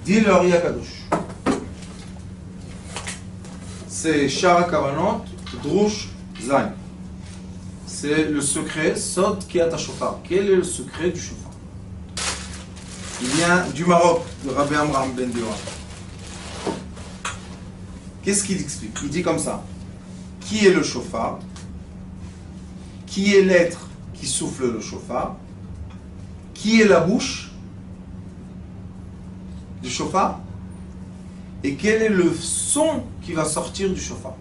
Dit le Ari Akadosh. C'est Shara Kavanot, Drush, Zain. C'est le secret, Sod Kiat Shofar. Quel est le secret du shofar? Il vient du Maroc, de Rabbi Amram Ben Deora. Qu'est-ce qu'il explique? Il dit comme ça. Qui est le shofar? Qui est l'être qui souffle le shofar? Qui est la bouche du shofar? Et quel est le son qui va sortir du shofar?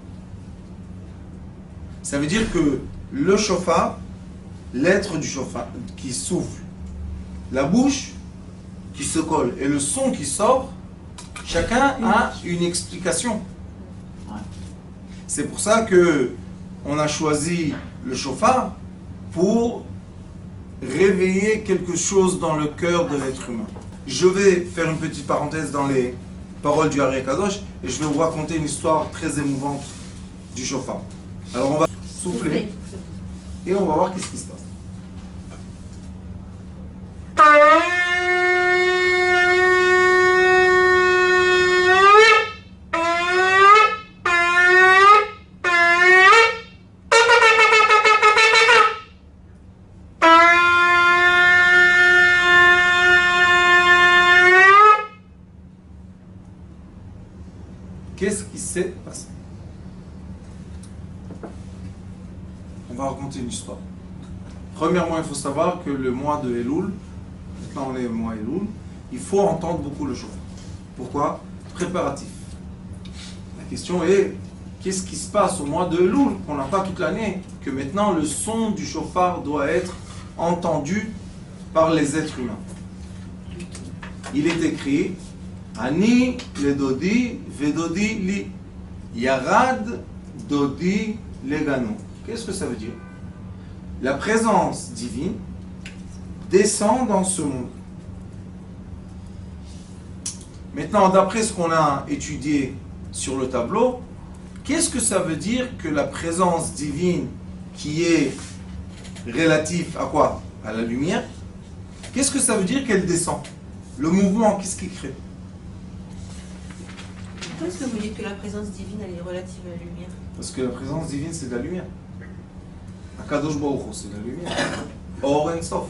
Ça veut dire que le shofar, l'être du shofar qui souffle, la bouche qui se colle et le son qui sort, chacun a une explication. C'est pour ça que on a choisi le shofar pour réveiller quelque chose dans le cœur de l'être humain. Je vais faire une petite parenthèse dans les paroles du Ari Kadosh et je vais vous raconter une histoire très émouvante du shofar. Alors on va souffler et on va voir qu'est-ce qui se passe. Qu'est-ce qui s'est passé? On va raconter une histoire. Premièrement, il faut savoir que le mois de Elul, maintenant on est au mois Elul, il faut entendre beaucoup le shofar. Pourquoi? Préparatif. La question est, qu'est-ce qui se passe au mois de Elul, qu'on n'a pas toute l'année, que maintenant le son du shofar doit être entendu par les êtres humains? Il est écrit Ani le dodi vedodi li yarad dodi legano. Qu'est-ce que ça veut dire? La présence divine descend dans ce monde. Maintenant, d'après ce qu'on a étudié sur le tableau, qu'est-ce que ça veut dire que la présence divine qui est relative à quoi? À la lumière. Qu'est-ce que ça veut dire qu'elle descend? Le mouvement, qu'est-ce qu'il crée? Pourquoi est-ce que vous dites que la présence divine elle est relative à la lumière? Parce que la présence divine c'est de la lumière. Akadosh Baruch Hu, c'est de la lumière. Or en Sof.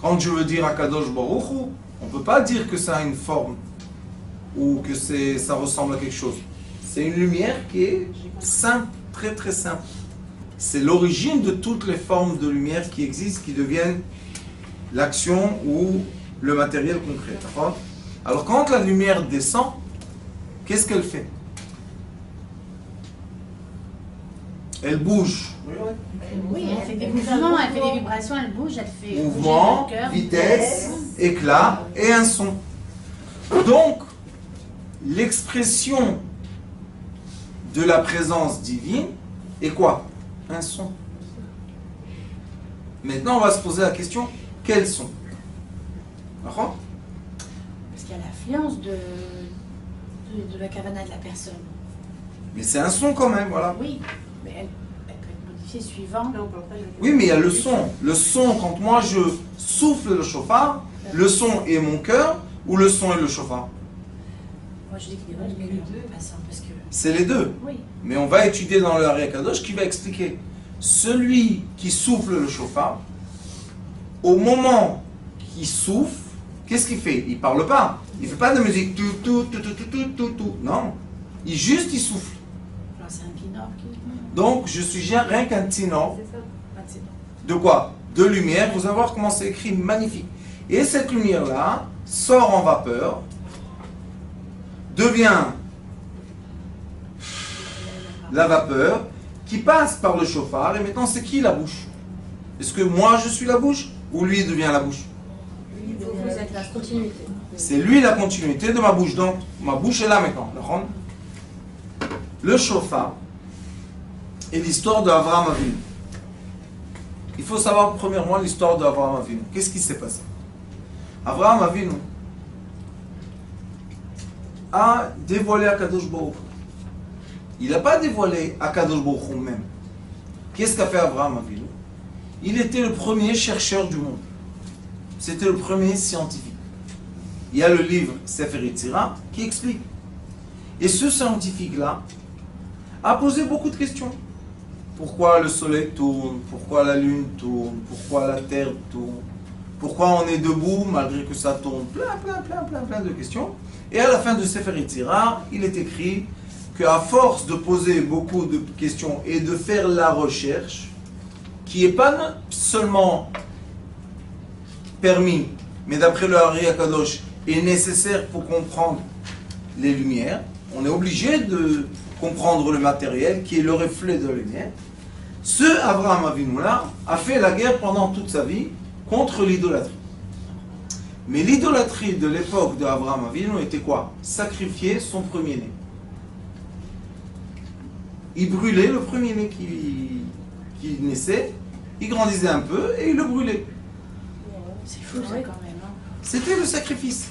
Quand je veux dire Akadosh Baruch Hu, on ne peut pas dire que ça a une forme ou que ça ressemble à quelque chose. C'est une lumière qui est simple, très très simple. C'est l'origine de toutes les formes de lumière qui existent, qui deviennent l'action ou le matériel concret. Alors quand la lumière descend, qu'est-ce qu'elle fait? Elle bouge. Oui, elle fait des mouvements, elle fait des vibrations, elle bouge, elle fait mouvement, bouger le cœur, vitesse, éclat et un son. Donc, l'expression de la présence divine est quoi? Un son. Maintenant, on va se poser la question, quel son? D'accord? Parce qu'il y a l'influence de la kavana de la personne. Mais c'est un son quand même, voilà. Oui, mais elle peut être modifiée suivant. Oui, mais il y a le son. Le son, quand moi je souffle le shofar, le son est mon cœur ou le son est le shofar? Moi je dis qu'il y a les deux, parce que... C'est les deux. Oui. Mais on va étudier dans le Ari Akadosh qui va expliquer. Celui qui souffle le shofar, au moment qu'il souffle, qu'est-ce qu'il fait? Il parle pas. Il ne fait pas de musique. Tout. Non. Il souffle. Alors c'est un pinor qui... Donc, je suis rien qu'un tinor. Pas de ténor. De quoi? De lumière. Vous allez voir comment c'est écrit, magnifique. Et cette lumière-là sort en vapeur, devient la vapeur qui passe par le shofar. Et maintenant, c'est qui la bouche? Est-ce que moi, je suis la bouche ou lui devient la bouche? Vous êtes la continuité. C'est lui la continuité de ma bouche. Donc, ma bouche est là maintenant. Le shofar est l'histoire d'Avraham Avinu. Il faut savoir premièrement l'histoire d'Avraham Avinu. Qu'est-ce qui s'est passé? Avraham Avinu a dévoilé Akadosh Baruch Hu. Il n'a pas dévoilé Akadosh Baruch Hu même. Qu'est-ce qu'a fait Avraham Avinu? Il était le premier chercheur du monde. C'était le premier scientifique. il y a le livre Sefer Yetzira qui explique. Et ce scientifique-là a posé beaucoup de questions. Pourquoi le soleil tourne? Pourquoi la lune tourne? Pourquoi la terre tourne? Pourquoi on est debout malgré que ça tourne? Plein de questions. Et à la fin de Sefer Yetzira, il est écrit qu'à force de poser beaucoup de questions et de faire la recherche, qui n'est pas seulement permis, mais d'après le Hari Akadosh, est nécessaire pour comprendre les lumières. On est obligé de comprendre le matériel qui est le reflet de la lumière. Ce Avraham Avinu là a fait la guerre pendant toute sa vie contre l'idolâtrie. Mais l'idolâtrie de l'époque d'Avraham Avinu était quoi? Sacrifier son premier-né. Il brûlait le premier-né qui naissait, il grandissait un peu et il le brûlait. C'est fou ça quand même. Hein. C'était le sacrifice.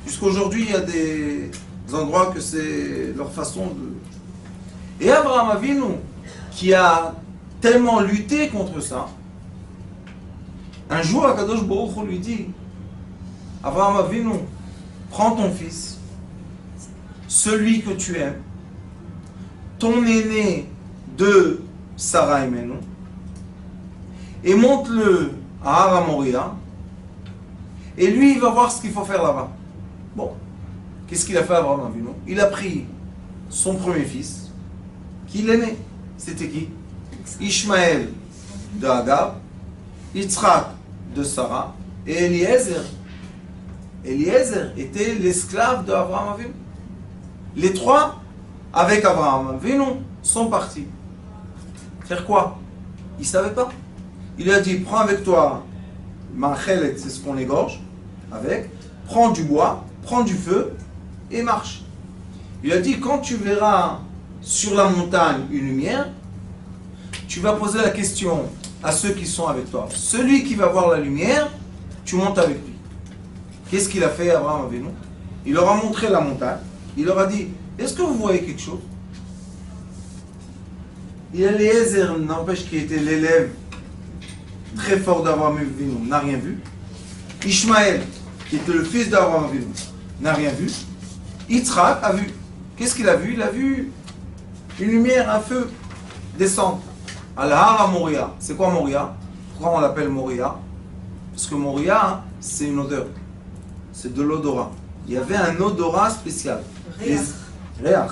Jusqu'aujourd'hui, il y a des endroits que c'est leur façon de... Et Avraham Avinu, qui a tellement lutté contre ça, un jour, Akadosh Baruch Hu lui dit, Avraham Avinu, prends ton fils, celui que tu aimes, ton aîné de Sarah Imenu, et monte-le à Har Moria, et lui, il va voir ce qu'il faut faire là-bas. Bon, qu'est-ce qu'il a fait Avraham Avinu? Il a pris son premier fils, qui l'aimait. C'était qui? Ishmaël de Hagar, Yitzhak de Sarah, et Eliezer. Eliezer était l'esclave d'Avraham Avinu. Les trois, avec Avraham Avinu, sont partis. Faire quoi? Il ne savait pas. Il lui a dit, prends avec toi Machelet, c'est ce qu'on égorge, avec, prends du bois, prends du feu, et marche. Il a dit, quand tu verras sur la montagne une lumière, tu vas poser la question à ceux qui sont avec toi. Celui qui va voir la lumière, tu montes avec lui. Qu'est-ce qu'il a fait Avraham Avinu? Il leur a montré la montagne. Il leur a dit, est-ce que vous voyez quelque chose? Il y a Eliezer, n'empêche qui était l'élève très fort d'Avraham Avinu, n'a rien vu. Ishmaël, qui était le fils d'Avraham Avinu, n'a rien vu. Yitzhak a vu. Qu'est-ce qu'il a vu? Il a vu une lumière, un feu descendre. Al-Har Moria. C'est quoi Moria? Pourquoi on l'appelle Moria? Parce que Moria, hein, c'est une odeur. C'est de l'odorat. Il y avait un odorat spécial. Réach.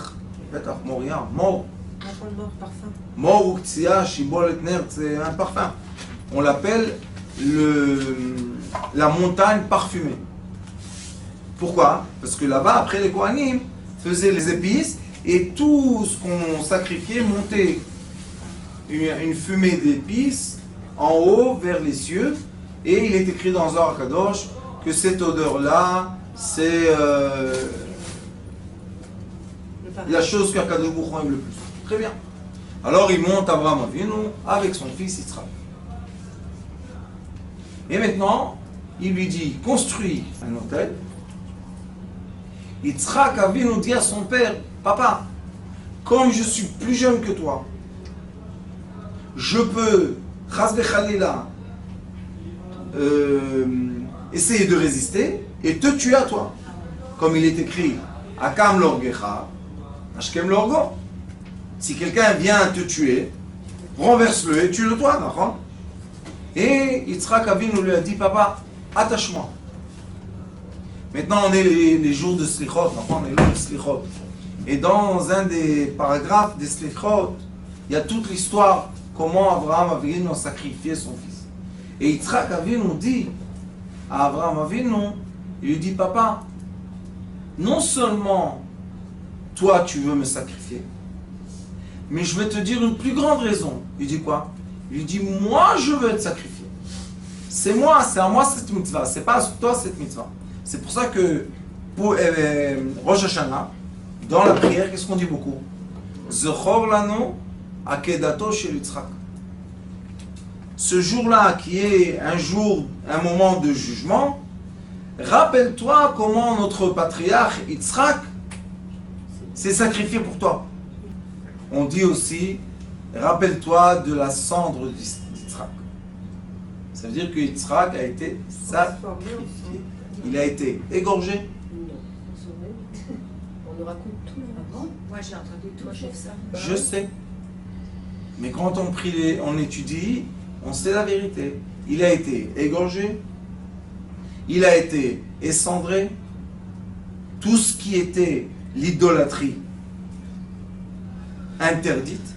Moria. Mort. Parfum. Mort ou Ktsiya, Shibol et Nert, c'est un parfum. On l'appelle la montagne parfumée. Pourquoi? Parce que là-bas, après les Kohanim faisaient les épices et tout ce qu'on sacrifiait montait une fumée d'épices en haut vers les cieux. Et il est écrit dans Zohar Kadosh que cette odeur-là, c'est la chose qu'Akadosh Baruch Hu aime le plus. Très bien. Alors il monte Avraham Avinu avec son fils Yitzhak. Et maintenant, il lui dit, construis un hôtel. Yitzhak Avinu dit à son père, papa, comme je suis plus jeune que toi, je peux, chas v'chalila, essayer de résister et te tuer à toi. Comme il est écrit, Akam l'orgecha, Ashkem l'orgo. Si quelqu'un vient te tuer, renverse-le et tue-le toi, d'accord? Et Yitzhak Avinu lui a dit, papa, attache-moi. Maintenant, on est les jours de Slichot, on est les jours de Slichot. Et dans un des paragraphes des Slichot, il y a toute l'histoire comment Avraham Avinu a sacrifié son fils. Et Yitzhak Avinu dit à Avraham Avinu, il lui dit, papa, non seulement toi tu veux me sacrifier, mais je vais te dire une plus grande raison. Il dit quoi? Il lui dit, moi je veux être sacrifié. C'est moi, c'est à moi cette mitzvah, c'est pas à toi cette mitzvah. C'est pour ça que pour Rosh Hashanah, dans la prière, qu'est-ce qu'on dit beaucoup? Zechor lanu akedato shel Yitzhak. Ce jour-là, qui est un moment de jugement, rappelle-toi comment notre patriarche Yitzhak s'est sacrifié pour toi. On dit aussi, rappelle-toi de la cendre d'Yitzhak. Ça veut dire que Yitzhak a été sacrifié. Il a été égorgé. Moi j'ai entendu toi, chef ça. Je sais. Mais quand on étudie, on sait la vérité. Il a été égorgé, il a été escendré, tout ce qui était l'idolâtrie interdite.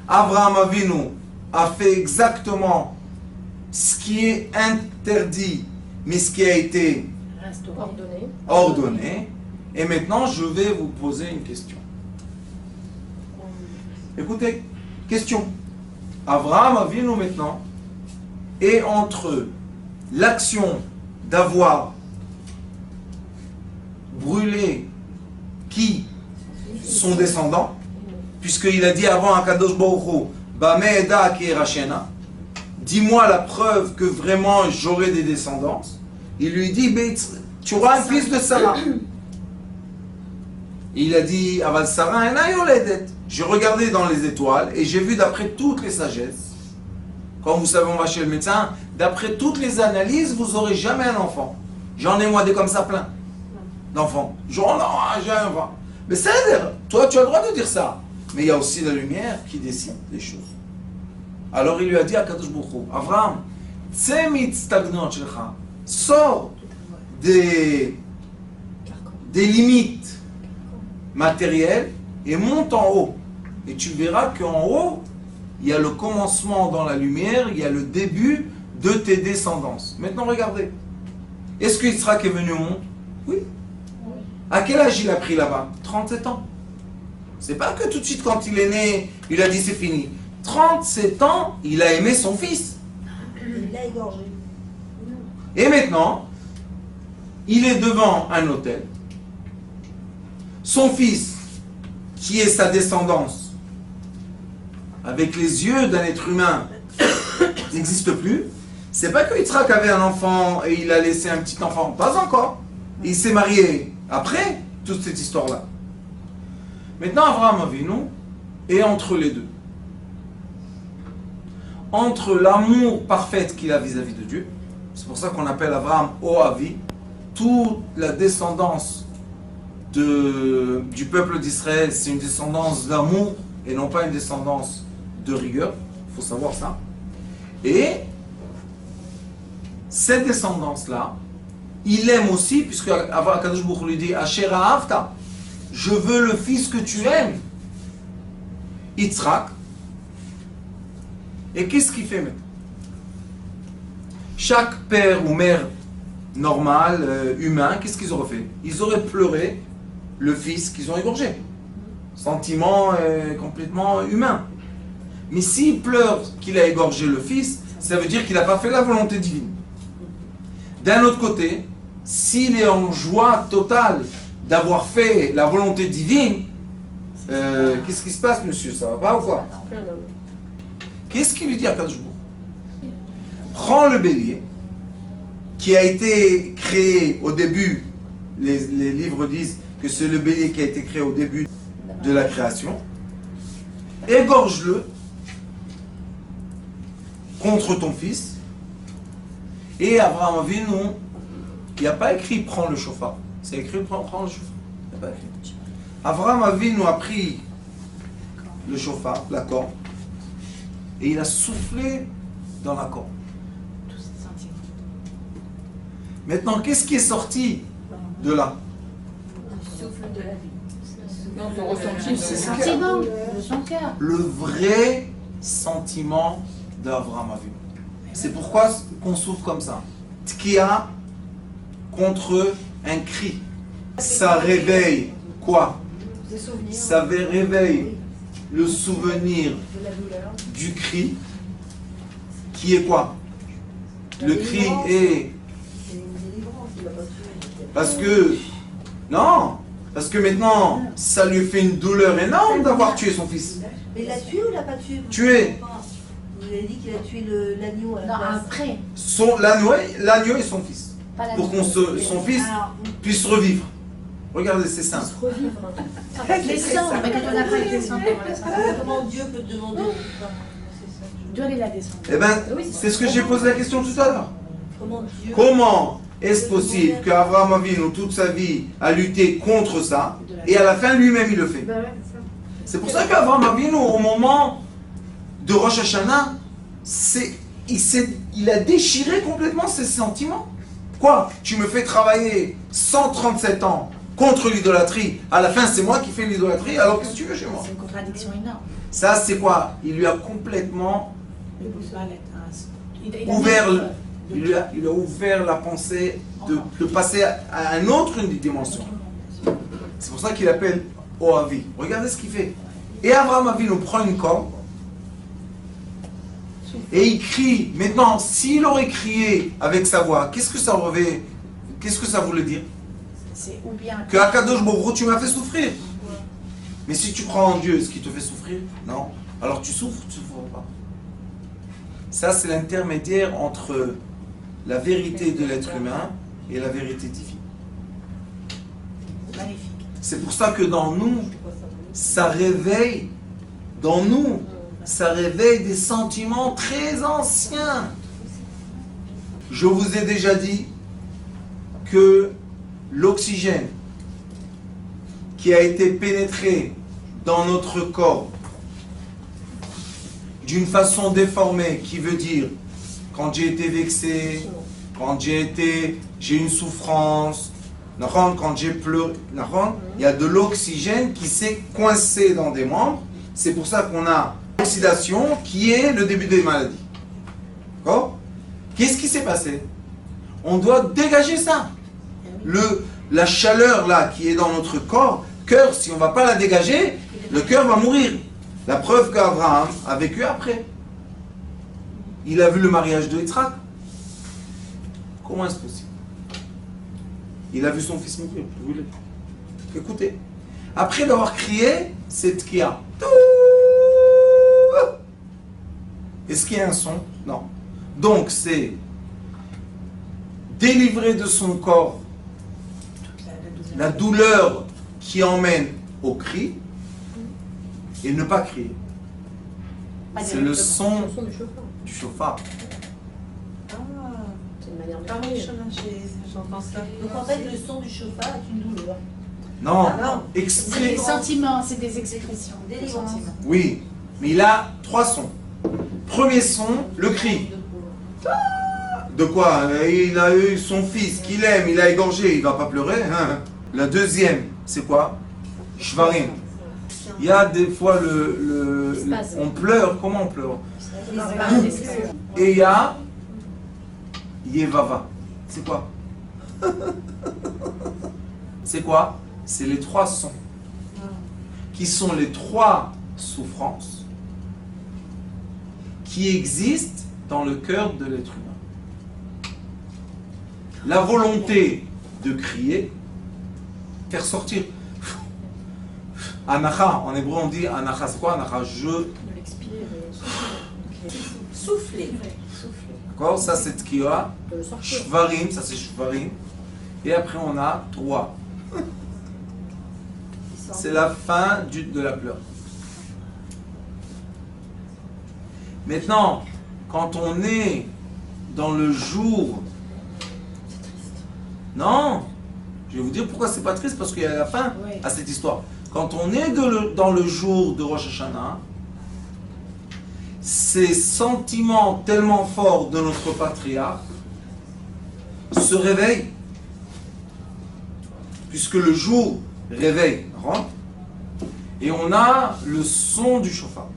Abraham Avinu a fait exactement ce qui est interdit, mais ce qui a été ordonné. Et maintenant, je vais vous poser une question. Écoutez, question. Abraham Avinu maintenant est entre l'action d'avoir brûlé qui? Son descendant, puisqu'il a dit avant à Kadosh Baruch Hu, Bameda Kirachena, dis-moi la preuve que vraiment j'aurai des descendants. Il lui dit, tu auras un fils de Sarah. Il a dit, Aval Sarah ena yoledet. J'ai regardé dans les étoiles et j'ai vu d'après toutes les sagesses, comme vous savez, on va chez le médecin, d'après toutes les analyses, vous n'aurez jamais un enfant. J'en ai moi des comme ça plein d'enfants. Genre, non, j'ai un enfant. Mais c'est toi, tu as le droit de dire ça. Mais il y a aussi la lumière qui décide les choses. Alors il lui a dit à Kadosh Baruch Hu, Avraham, sors des limites matérielles et monte en haut. Et tu verras qu'en haut, il y a le commencement dans la lumière, il y a le début de tes descendants. Maintenant, regardez. Est-ce que Yitzhak est venu au monde? Oui. À quel âge il a pris là-bas? 37 ans. C'est pas que tout de suite, quand il est né, il a dit c'est fini. 37 ans, il a aimé son fils. Il l'a égorgé. Et maintenant, il est devant un autel. Son fils, qui est sa descendance, avec les yeux d'un être humain, n'existe plus. C'est pas que Yitzhak avait un enfant et il a laissé un petit enfant. Pas encore. Il s'est marié après toute cette histoire-là. Maintenant, Abraham Avinu est entre les deux. Entre l'amour parfait qu'il a vis-à-vis de Dieu, c'est pour ça qu'on appelle Abraham Oavi, toute la descendance du peuple d'Israël, c'est une descendance d'amour et non pas une descendance de rigueur, il faut savoir ça. Et cette descendance-là, il aime aussi, puisque Akadosh Baruch Hu lui dit Asher Ahavta, je veux le fils que tu aimes, Yitzhak. Et qu'est-ce qu'il fait maintenant? Chaque père ou mère normal, humain, qu'est-ce qu'ils auraient fait? Ils auraient pleuré le fils qu'ils ont égorgé. Sentiment complètement humain. Mais s'il pleure qu'il a égorgé le fils, ça veut dire qu'il n'a pas fait la volonté divine. D'un autre côté, s'il est en joie totale d'avoir fait la volonté divine, qu'est-ce qui se passe, monsieur? Ça va pas ou quoi? Qu'est-ce qu'il lui dit à Kadosh Baruch Hu? Prends le bélier qui a été créé au début, les livres disent que c'est le bélier qui a été créé au début de la création, égorge-le contre ton fils. Et Abraham Avinu, il n'y a pas écrit prends le chauffard, c'est écrit prends le chauffard. Il n'y a pas écrit. Abraham Avinu a pris le chauffard, la corde, et il a soufflé dans la corde. Maintenant, qu'est-ce qui est sorti de là? Le souffle de la vie. Non, ton ressenti, c'est sentiment de son cœur. Le vrai sentiment d'Abraham Avinu. C'est pourquoi qu'on souffre comme ça. Tkia contre un cri. Ça réveille quoi? Des souvenirs. Ça réveille le souvenir De la douleur. du cri, qui est quoi? Le cri est... C'est une délivrance, il va pas tuer. Parce que... Non! Parce que maintenant, ça lui fait une douleur énorme d'avoir tué son fils. Mais il l'a tué ou il l'a pas tué? Tué. Vous avez dit qu'il a tué l'agneau à la Non, place. après. L'agneau et son fils. Pas la Pour que son fils Alors, puisse revivre. Regardez, c'est simple. revivre. Avec les sangs, mais quand on n'a pas avec les sangs, comment la sangs? Comment Dieu peut te demander c'est ça. Doit aller la descendre. Eh bien, c'est ce que j'ai posé la question tout à l'heure. Comment Dieu. Comment est-ce possible qu'Abraham Avinu, toute sa vie, a lutté contre ça, et à la fin, lui-même, il le fait? C'est pour ça qu'Abraham Avinu, au moment de Rosh Hashanah, il a déchiré complètement ses sentiments. Quoi? Tu me fais travailler 137 ans contre l'idolâtrie, à la fin, c'est moi qui fais l'idolâtrie, alors qu'est-ce que tu veux chez moi? C'est une contradiction énorme. Ça, c'est quoi? Il lui a complètement Il a ouvert, mis- il lui a ouvert la pensée de passer à une autre dimension. C'est pour ça qu'il appelle Oavi. Regardez ce qu'il fait. Et Abraham Avinu prend une corde et il crie. Maintenant, s'il aurait crié avec sa voix, qu'est-ce que ça voulait dire? C'est ou bien Que Akadosh Baruch Hu, tu m'as fait souffrir. Mais si tu crois en Dieu, est-ce qu'il te fait souffrir? Non. Alors tu souffres, tu ne souffres pas. Ça, c'est l'intermédiaire entre la vérité de l'être humain et la vérité divine. magnifique. C'est pour ça que dans nous, ça réveille des sentiments très anciens. Je vous ai déjà dit que l'oxygène qui a été pénétré dans notre corps d'une façon déformée, qui veut dire quand j'ai été vexé, quand j'ai une souffrance, quand j'ai pleuré, il y a de l'oxygène qui s'est coincé dans des membres. C'est pour ça qu'on a l'oxydation qui est le début des maladies. D'accord? Qu'est-ce qui s'est passé? On doit dégager ça. La chaleur là qui est dans notre corps, cœur, si on ne va pas la dégager, le cœur va mourir. La preuve qu'Abraham a vécu après. Il a vu le mariage de Yitzhak. Comment est-ce possible? Il a vu son fils mourir. Écoutez. Après d'avoir crié, c'est Tkia. Est-ce qu'il y a un son? Non. Donc c'est délivrer de son corps la douleur qui emmène au cri et ne pas crier. C'est le son du chauffard. C'est une manière de Ah oui, parler. j'entends ça. Donc en fait, le son du chauffard est une douleur. Non, Ah non. C'est exprès. des sentiments, c'est des expressions. Des Délivrance. sentiments. Oui, mais il a 3 sons. Premier son, le cri. De quoi? Il a eu son fils qu'il aime, il a égorgé, il va pas pleurer. Hein? La deuxième, c'est quoi? Shvarim. Il y a des fois on pleure, comment on pleure? Et il y a Yevava. C'est quoi? C'est quoi? C'est les 3 sons qui sont les 3 souffrances qui existent dans le cœur de l'être humain. La volonté de crier, faire sortir. Anacha, en hébreu on dit anacha, c'est quoi anacha? De l'expirer. Souffler. D'accord? Ça c'est tkiwa. De le sortir. Shvarim, ça c'est shvarim. Et après on a 3. C'est la fin de la pleure. Maintenant, quand on est dans le jour... Non, je vais vous dire pourquoi c'est pas triste, parce qu'il y a la fin à cette histoire. Quand on est dans le jour de Rosh Hashanah, ces sentiments tellement forts de notre patriarche se réveillent, puisque le jour réveille, et on a le son du chauffard.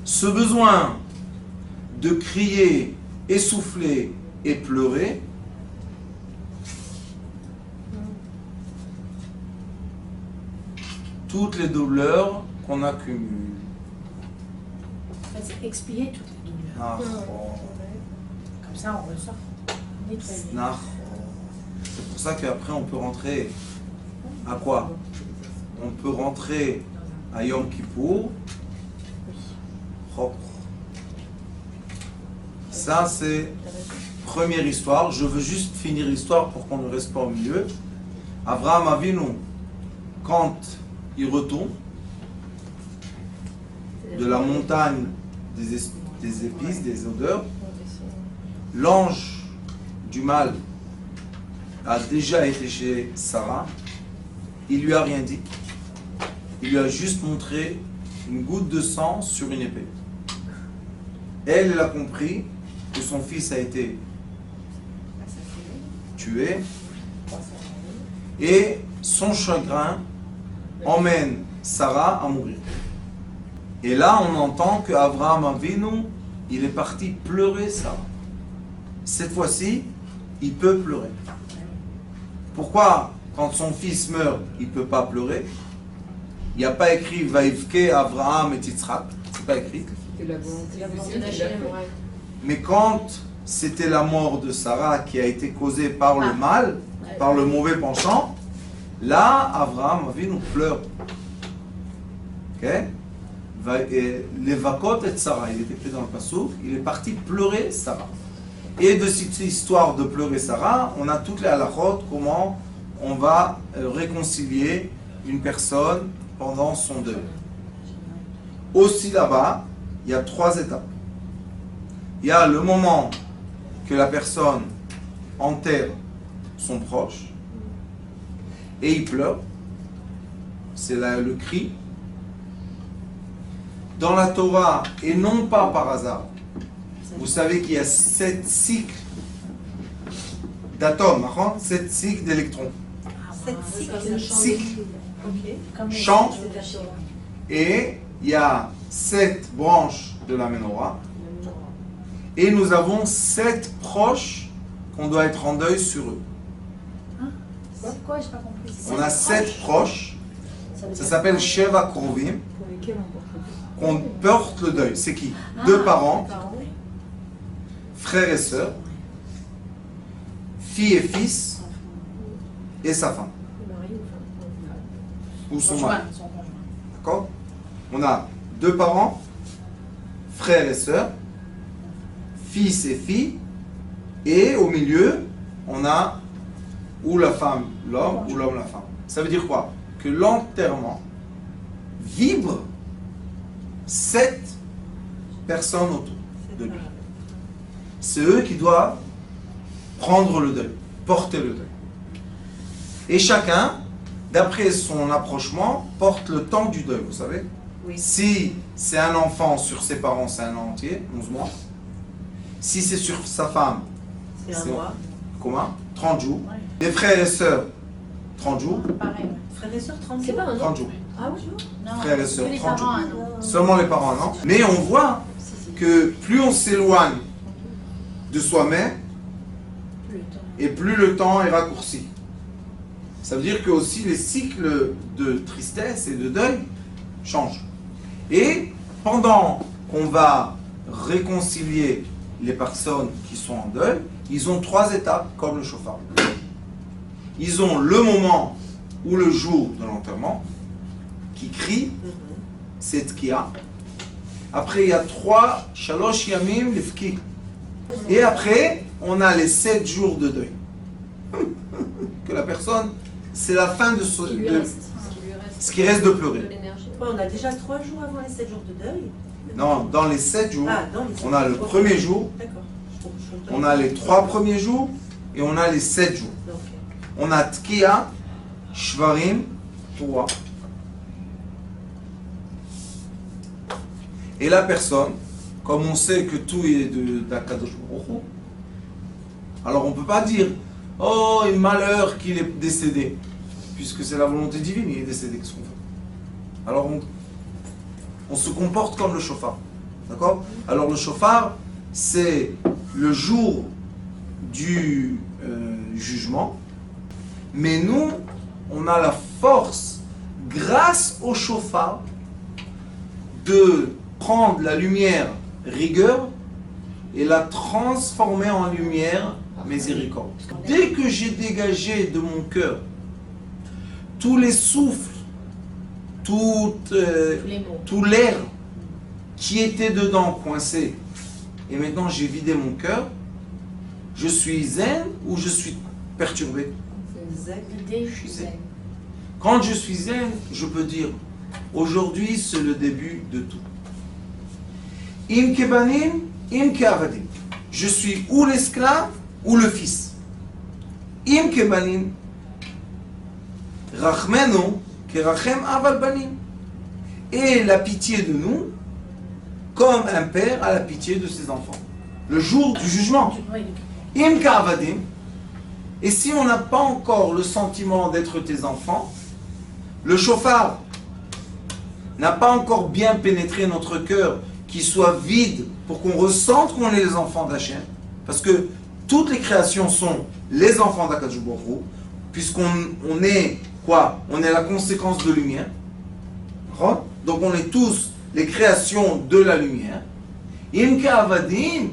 Ce besoin de crier, essouffler et pleurer toutes les douleurs qu'on accumule. En fait, c'est expier toutes les douleurs. Comme ça, on ressort. Nettoyer. C'est pour ça qu'après on peut rentrer à quoi? On peut rentrer à Yom Kippour propre. Ça c'est première histoire. Je veux juste finir l'histoire pour qu'on ne reste pas au milieu. Abraham Avinu, quand il retourne de la montagne des épices, des odeurs, l'ange du mal a déjà été chez Sarah, il lui a rien dit. Il lui a juste montré une goutte de sang sur une épée. Elle a compris que son fils a été tué et son chagrin emmène Sarah à mourir. Et là, on entend que Abraham Avinu, il est parti pleurer Sarah. Cette fois-ci, il peut pleurer. Pourquoi, quand son fils meurt, il ne peut pas pleurer? Il n'y a pas écrit Vaïvke Abraham et Yitzhak. C'est pas écrit. C'était la volonté d'Hachem, ouais. Mais quand c'était la mort de Sarah qui a été causée par le mal, par le mauvais penchant, là, Abraham Avinu pleure. Ok? Les vakot et Sarah, il était dans le passouk, il est parti pleurer Sarah. Et de cette histoire de pleurer Sarah, on a toutes les halachot, comment on va réconcilier une personne pendant son deuil. Aussi là-bas, il y a 3 étapes. Il y a le moment que la personne enterre son proche et il pleure. C'est le cri. Dans la Torah, et non pas par hasard, vous savez qu'il y a 7 cycles d'atomes, 7 cycles d'électrons. 7 Cycles. Ok. Chant. Et il y a 7 branches de la menorah. Et nous avons 7 proches qu'on doit être en deuil sur eux. C'est quoi? J'ai pas compris. On a 7 proches. Ça s'appelle Sheva Krovim. Pour lesquels on porte Qu'on porte le deuil. C'est qui? 2 parents, frères et sœurs, fille et fils, et sa femme. le mari Ou son Conjoint, mari. son conjoint. D'accord? On a 2 parents, frères et sœurs, fils et filles, et au milieu, on a ou la femme, l'homme, ou l'homme, la femme. Ça veut dire quoi? Que l'enterrement vibre 7 personnes autour de lui. C'est eux qui doivent prendre le deuil, porter le deuil. Et chacun, d'après son approchement, porte le temps du deuil, vous savez. Oui. Si c'est un enfant sur ses parents, c'est un an entier, 11 mois. Si c'est sur sa femme, C'est un mois. comment? 30 jours. Ouais. Les frères et sœurs, 30 jours. Pareil. Frères et sœurs, 30 C'est pas un 30 jours. Ah oui, Non, Frères et sœurs, que les 30 parents, jours. non. Seulement les parents, non? Mais on voit que plus on s'éloigne de soi-même, Plus le temps. et plus le temps est raccourci. Ça veut dire que aussi les cycles de tristesse et de deuil changent. Et pendant qu'on va réconcilier les personnes qui sont en deuil, ils ont 3 étapes comme le chauffard. Ils ont le moment ou le jour de l'enterrement qui crie, c'est Tkia. Après il y a 3 Shalosh Yamim Lefki. Et après on a les 7 jours de deuil. Que la personne, c'est la fin de ce qui lui reste. ce qui reste de De pleurer. l'énergie. Ouais, on a déjà 3 jours avant les 7 jours de deuil. Non, dans les 7 jours, Ah, dans les 7 on a le jours. premier jour, D'accord. on a les 3 premiers jours et on a les 7 jours. Ok. On a Tkia, Shvarim, 3. Et la personne, comme on sait que tout est d'Akadosh Baruch Hu, alors on ne peut pas dire oh, un malheur qu'il est décédé, puisque c'est la volonté divine, il est décédé, qu'est-ce qu'on fait? Alors on se comporte comme le chauffard. D'accord? Alors le chauffard, c'est le jour du jugement, mais nous, on a la force, grâce au chauffard, de prendre la lumière rigueur et la transformer en lumière miséricorde. Dès que j'ai dégagé de mon cœur tous les souffles, tout Les mots. tout l'air qui était dedans coincé, et maintenant j'ai vidé mon cœur, je suis zen ou je suis perturbé? L'idée, Je suis zen. Quand je suis zen, je peux dire aujourd'hui c'est le début de tout. Im kebanim, im keavadim. je suis ou l'esclave ou le fils. Im kebanim, rachmenu kerachem aval banim. Et la pitié de nous, comme un père a la pitié de ses enfants. Le jour du jugement. Im kavadim. Et si on n'a pas encore le sentiment d'être tes enfants, le chauffard n'a pas encore bien pénétré notre cœur, qu'il soit vide pour qu'on ressente qu'on est les enfants d'Hachem, parce que toutes les créations sont les enfants d'Akadosh Baruch Hu, puisqu'on est quoi? On est la conséquence de lumière. Donc on est tous les créations de la lumière. Imka avadim,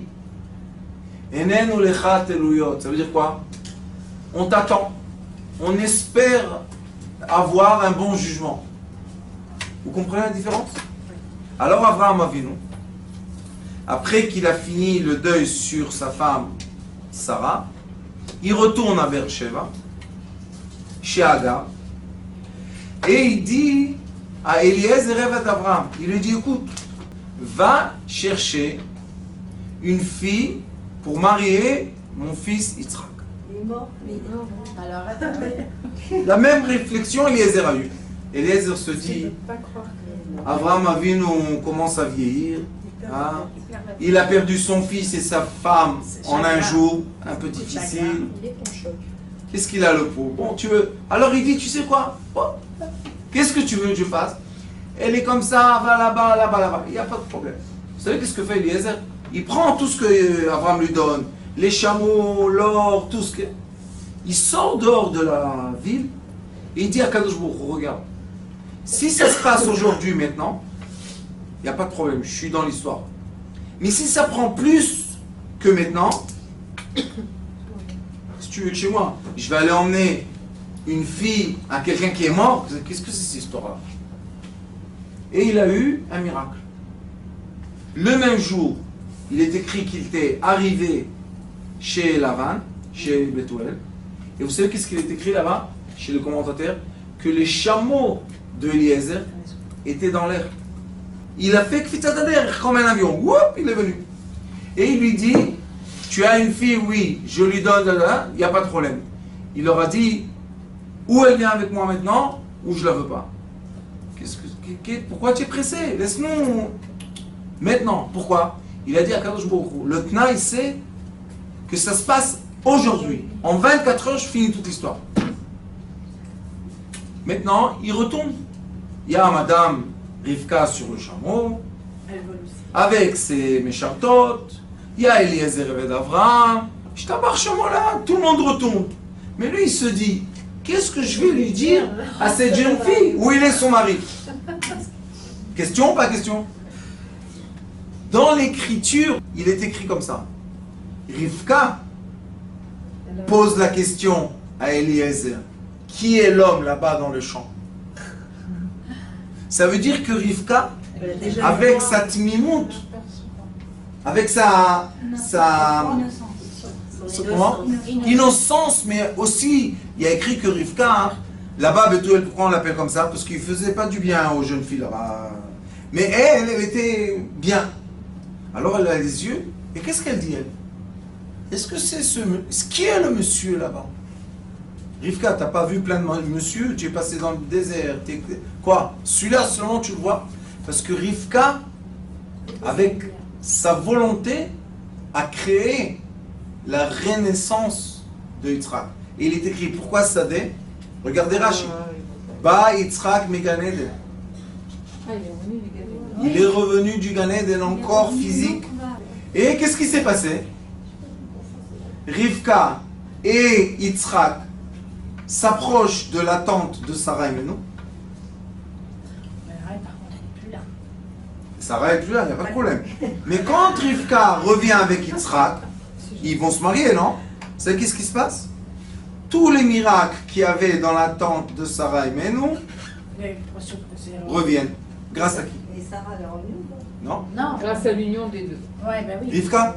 enenu lechat eluyot. Ça veut dire quoi? On t'attend. On espère avoir un bon jugement. Vous comprenez la différence? Alors Abraham Avinu, après qu'il a fini le deuil sur sa femme Sarah, il retourne à Beersheba, chez Agar, et il dit à Eliezer Eved d'Abraham, il lui dit, écoute, va chercher une fille pour marier mon fils Yitzhak. Il est mort. Alors, La même réflexion Eliezer a eue. Eliezer se dit, Abraham Avinu commence à vieillir, hein. Il a perdu son fils et sa femme en un jour, un peu difficile. il est en choc. Qu'est-ce qu'il a le pauvre? Bon, tu veux. Alors il dit, tu sais quoi? Bon, qu'est-ce que tu veux que je fasse? Elle est comme ça, va là-bas, là-bas, là-bas. Il n'y a pas de problème. Vous savez qu'est-ce que fait Eliezer? Il prend tout ce que Abraham lui donne, les chameaux, l'or, tout ce que... Il sort dehors de la ville et il dit à Kadosh Baruch Hu, regarde, si ça se passe aujourd'hui, maintenant, il n'y a pas de problème, je suis dans l'histoire. Mais si ça prend plus que maintenant, si tu veux que chez moi, je vais aller emmener une fille à quelqu'un qui est mort, qu'est-ce que c'est cette histoire-là? Et il a eu un miracle. Le même jour, il est écrit qu'il était arrivé chez Lavan, chez Bethuel. Et vous savez qu'est-ce qu'il est écrit là-bas, chez le commentateur? Que les chameaux de Eliezer étaient dans l'air. Il a fait Kfitadader comme un avion. Whoop, il est venu. Et il lui dit, tu as une fille, oui, je lui donne, il n'y a pas de problème. Il leur a dit, ou elle vient avec moi maintenant, ou je ne la veux pas. Pourquoi tu es pressé? Laisse-nous maintenant. Pourquoi? Il a dit à Kadosh Baruch Hu, le Tnaï c'est que ça se passe aujourd'hui. En 24 heures, je finis toute l'histoire. Maintenant, il retourne. Il y a Madame Rivka sur le chameau, avec ses méchartotes. Il y a Eliezer Eved d'Avraham. Je t'embarque chameau là, tout le monde retourne. Mais lui, il se dit, qu'est-ce que je vais lui dire à cette jeune fille? Où il est son mari? Question ou pas question? Dans l'écriture, il est écrit comme ça. Rivka pose la question à Eliezer. Qui est l'homme là-bas dans le champ? Ça veut dire que Rivka, avec sa tmimout, avec sa comment? Innocence, mais aussi, il y a écrit que Rivka, hein, là-bas, Bethuel, pourquoi on l'appelle comme ça? Parce qu'il ne faisait pas du bien aux jeunes filles là-bas. Mais elle était bien. Alors elle a les yeux, et qu'est-ce qu'elle dit, elle? Est-ce que c'est qui est le monsieur là-bas? Rivka, t'as pas vu plein de monsieur, tu es passé dans le désert, quoi? Celui-là seulement tu le vois. Parce que Rivka, avec sa volonté, a créé la renaissance de Yitzhak. Et il est écrit, pourquoi Sadeh? Regardez Rashi. Ba Yitzhak Megan Eden. Il est revenu du Gan Eden encore physique. Et qu'est-ce qui s'est passé? Rivka et Yitzhak s'approchent de la tente de Sarah et Menou. Sarah est plus là, il n'y a pas de problème. Mais quand Rivka revient avec Yitzhak, ils vont se marier, non? Vous savez qu'est-ce qui se passe? Tous les miracles qu'il y avait dans la tente de Sarah et Menou reviennent. Grâce à qui? Et Sarah, elle est revenue ou pas? Non? Non. Grâce à l'union des deux. Ouais, bah oui. Rivka.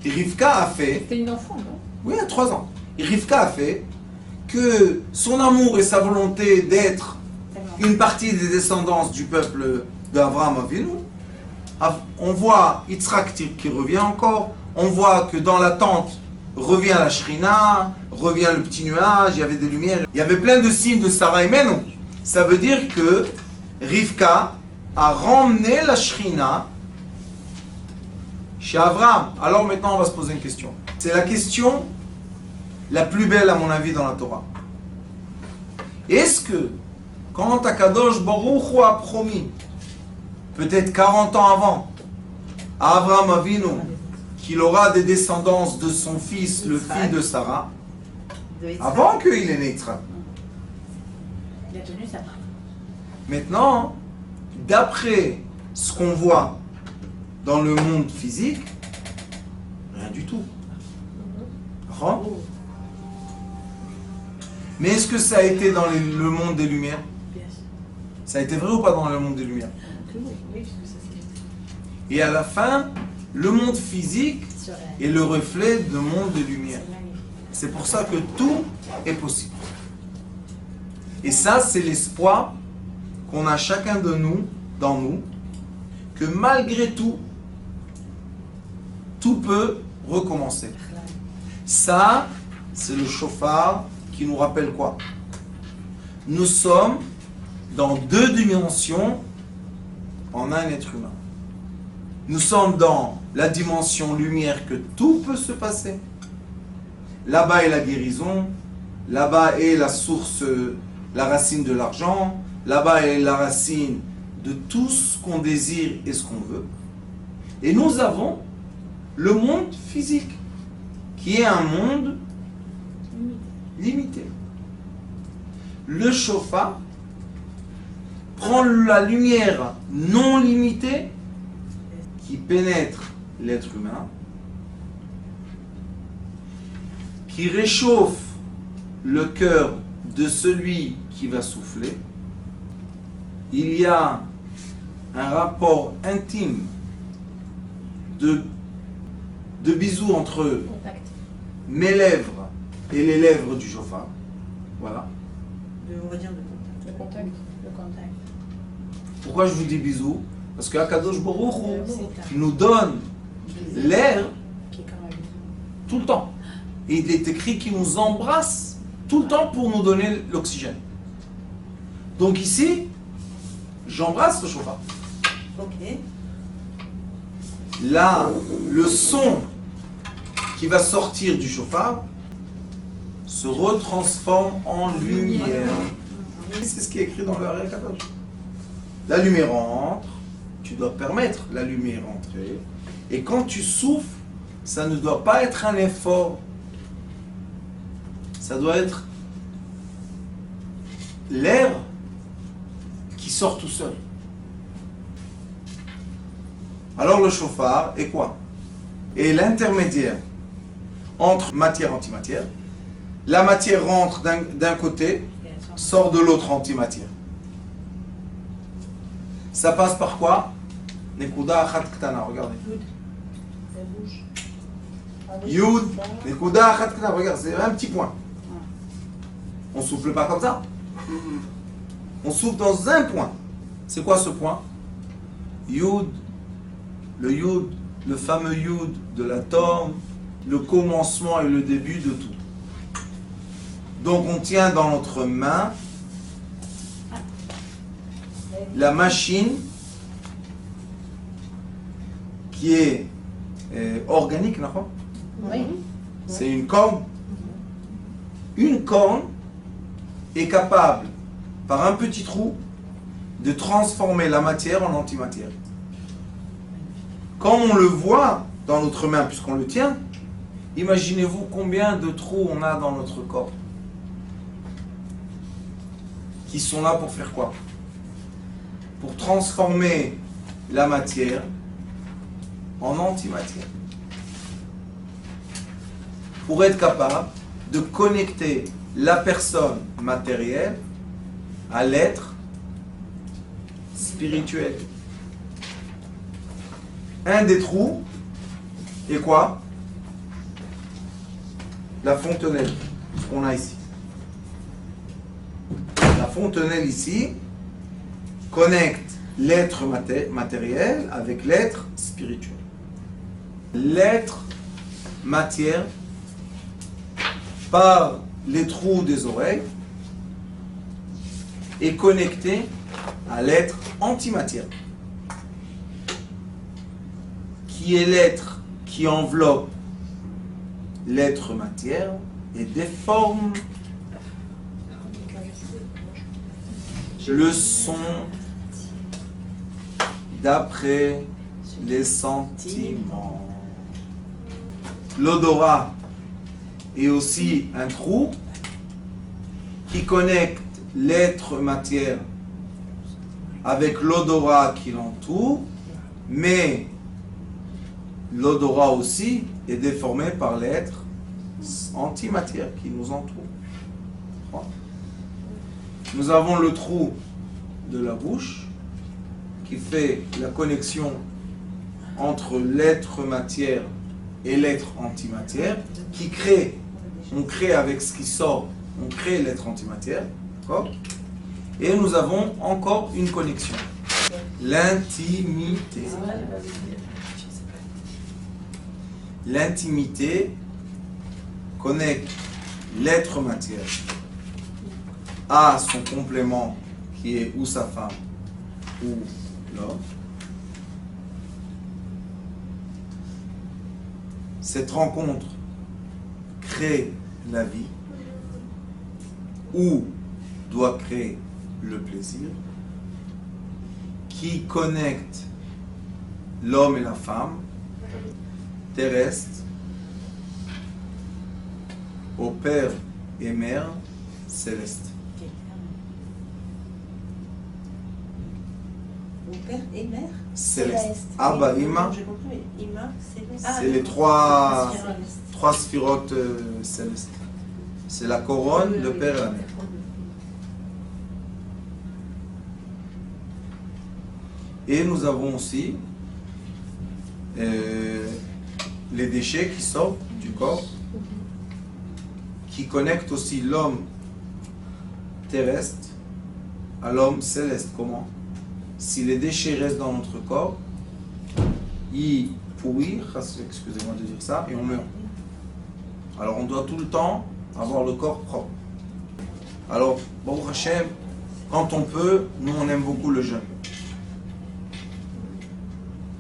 Et Rivka a fait... C'était une enfant, non? Oui, à 3 ans. Et Rivka a fait que son amour et sa volonté d'être une partie des descendances du peuple d'Avraham Avinu, on voit Yitzhak qui revient encore, on voit que dans la tente revient la Shrina, revient le petit nuage, il y avait des lumières. Il y avait plein de signes de Sarah et Menon. Ça veut dire que Rivka a ramené la Shrina chez Abraham. Alors maintenant, on va se poser une question. C'est la question la plus belle, à mon avis, dans la Torah. Est-ce que, quand Akadosh Baruch Hu a promis, peut-être 40 ans avant, à Abraham Avinu, qu'il aura des descendances de son fils, le fils de Sarah, avant qu'il ait né Yitzhak. Il a tenu sa part. Maintenant, d'après ce qu'on voit dans le monde physique, rien du tout. Mais est-ce que ça a été dans le monde des Lumières? Ça a été vrai ou pas dans le monde des Lumières? Et à la fin, le monde physique est le reflet du monde des Lumières. C'est pour ça que tout est possible. Et ça, c'est l'espoir qu'on a chacun de nous, dans nous, que malgré tout, tout peut recommencer. Ça, c'est le chauffard qui nous rappelle quoi? Nous sommes dans deux dimensions en un être humain. Nous sommes dans la dimension lumière que tout peut se passer. Là-bas est la guérison, là-bas est la source, la racine de l'argent, là-bas est la racine de tout ce qu'on désire et ce qu'on veut. Et nous avons le monde physique, qui est un monde limité. Le chauffard prend la lumière non limitée qui pénètre l'être humain, qui réchauffe le cœur de celui qui va souffler. Il y a un rapport intime de bisous entre mes lèvres et les lèvres du chauffard. Voilà. On va dire de contact. Le contact. Pourquoi je vous dis bisous? Parce que Akadosh Baruch Hu nous donne l'air tout le temps. Et il est écrit qu'il nous embrasse tout le temps pour nous donner l'oxygène. Donc ici, j'embrasse le chauffard. Ok. Là, le son qui va sortir du chauffard se retransforme en lumière. C'est ce qui est écrit dans le Ari Kadosh. La lumière entre, tu dois permettre la lumière entrer. Et quand tu souffles, ça ne doit pas être un effort. Ça doit être l'air qui sort tout seul. Alors le chauffard est quoi? Et l'intermédiaire entre matière et antimatière. La matière rentre d'un côté, sort de l'autre antimatière. Ça passe par quoi? Nekuda achat ktana, regardez. Yud, Nekuda achat ktana, regarde, c'est un petit point. On souffle pas comme ça. On souffle dans un point. C'est quoi ce point? Yud, le fameux Yud de l'atome, le commencement et le début de tout. Donc on tient dans notre main la machine qui est organique, non? Oui. C'est une corne. Une corne est capable, par un petit trou, de transformer la matière en antimatière. Quand on le voit dans notre main, puisqu'on le tient, imaginez-vous combien de trous on a dans notre corps. Qui sont là pour faire quoi? Pour transformer la matière en antimatière. Pour être capable de connecter la personne matérielle à l'être spirituel. Un des trous est quoi? La fontenelle, ce qu'on a ici. La fontenelle ici connecte l'être matériel avec l'être spirituel. L'être matière par les trous des oreilles est connecté à l'être antimatière, qui est l'être qui enveloppe l'être matière et déforme le son d'après les sentiments. L'odorat est aussi un trou qui connecte l'être matière avec l'odorat qui l'entoure, mais l'odorat aussi est déformé par l'être antimatière qui nous entoure. Nous avons le trou de la bouche qui fait la connexion entre l'être matière et l'être antimatière, qui crée, on crée avec ce qui sort, on crée l'être antimatière, d'accord ? Et nous avons encore une connexion, l'intimité. L'intimité connecte l'être matière à son complément qui est ou sa femme ou l'homme. Cette rencontre crée la vie ou doit créer le plaisir qui connecte l'homme et la femme terrestre au Père et Mère céleste. Au Père et Mère Céleste. Abba, Ima, j'ai compris, mais Ima, Céleste. c'est les trois sphirotes célestes. C'est la couronne, le Père et la Mère. Et nous avons aussi les déchets qui sortent du corps, qui connectent aussi l'homme terrestre à l'homme céleste. Comment? Si les déchets restent dans notre corps, ils pourrissent, excusez-moi de dire ça, et on meurt. Alors on doit tout le temps avoir le corps propre. Alors, Baruch Hashem, quand on peut, nous on aime beaucoup le jeûne.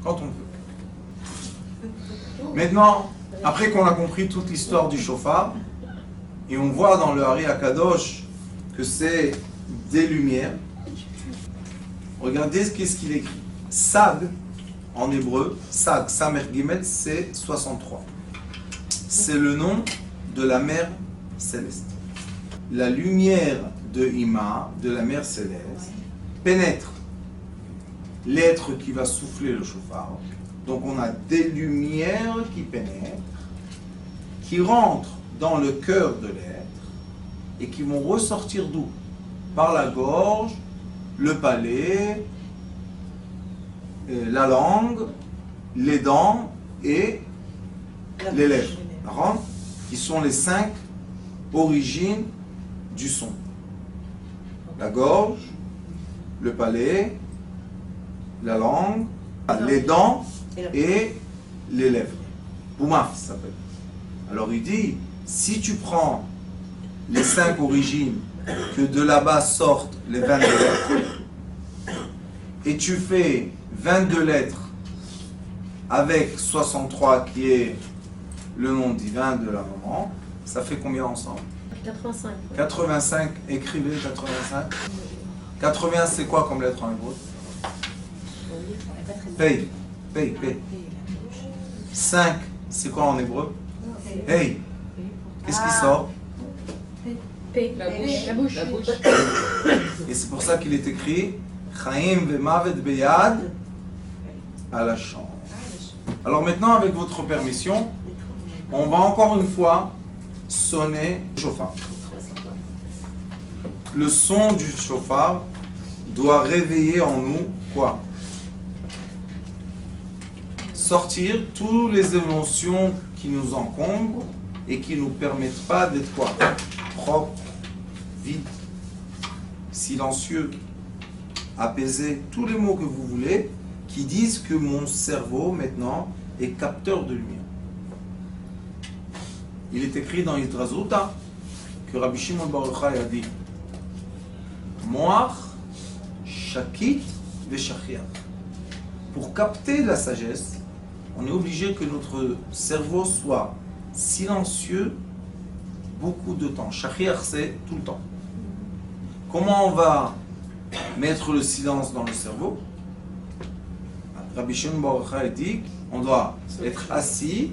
Quand on peut. Maintenant, après qu'on a compris toute l'histoire du chauffard, et on voit dans le Hari Akadosh que c'est des lumières, regardez qu'est-ce qu'il écrit. Sag, en hébreu, Sag, Samer Gimel, c'est 63. C'est le nom de la mer céleste. La lumière de Ima, de la mer céleste, pénètre l'être qui va souffler le chauffard. Donc on a des lumières qui pénètrent, qui rentrent dans le cœur de l'être et qui vont ressortir d'où? Par la gorge, le palais, la langue, les dents et les lèvres, qui sont les 5 origines du son. La gorge, le palais, la langue, les dents et les lèvres. Boumaf, ça s'appelle. Alors il dit, si tu prends les 5 origines, que de là-bas sortent les 22 lettres, et tu fais 22 lettres avec 63 qui est le nom divin de la maman, ça fait combien ensemble? 85. 85, écrivez 85. 80 c'est quoi comme lettre en hébreu? Pei, pei, pei. 5 c'est quoi en hébreu? Hey. Qu'est-ce qui sort? P. La bouche. La bouche. Et c'est pour ça qu'il est écrit Chaim ve'mavet beyad à la chambre. Alors maintenant, avec votre permission, on va encore une fois sonner le chauffard. Le son du chauffard doit réveiller en nous quoi? Sortir toutes les émotions qui nous encombrent et qui ne nous permettent pas d'être quoi? Propre, vide, silencieux, apaisé, tous les mots que vous voulez, qui disent que mon cerveau maintenant est capteur de lumière. il est écrit dans Yitrazuta que Rabbi Shimon Bar Yochai a dit Moach, Shakit, Veshachiach. Pour capter la sagesse, on est obligé que notre cerveau soit silencieux beaucoup de temps. Shachiach, c'est tout le temps. Comment on va mettre le silence dans le cerveau? Rabbi Shimon Bar Yochai dit on doit être assis,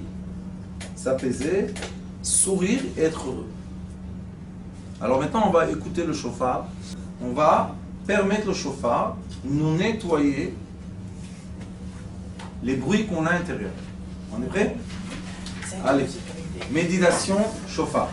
s'apaiser, sourire et être heureux. Alors maintenant, on va écouter le chauffard. On va permettre au chauffard de nous nettoyer les bruits qu'on a à l'intérieur. On est prêt? Allez, méditation, chauffard.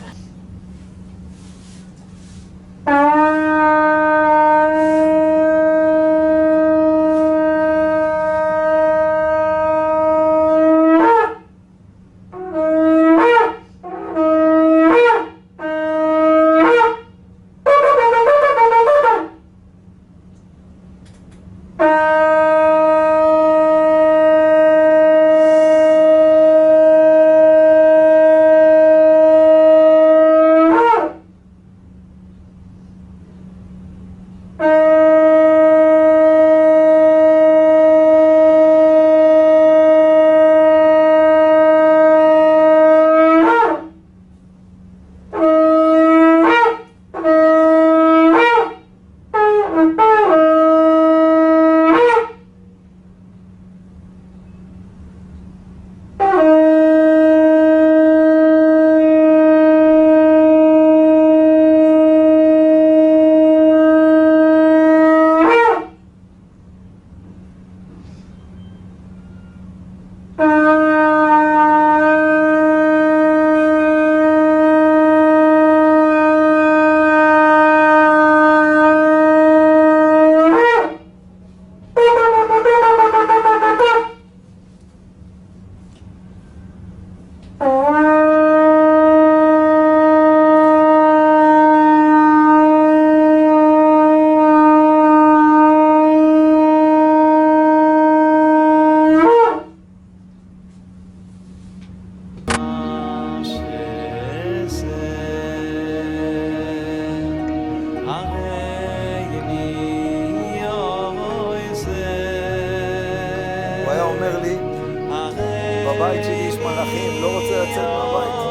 הוא היה אומר לי, בבית שלי יש מלאכים, לא רוצה לצאת מהבית.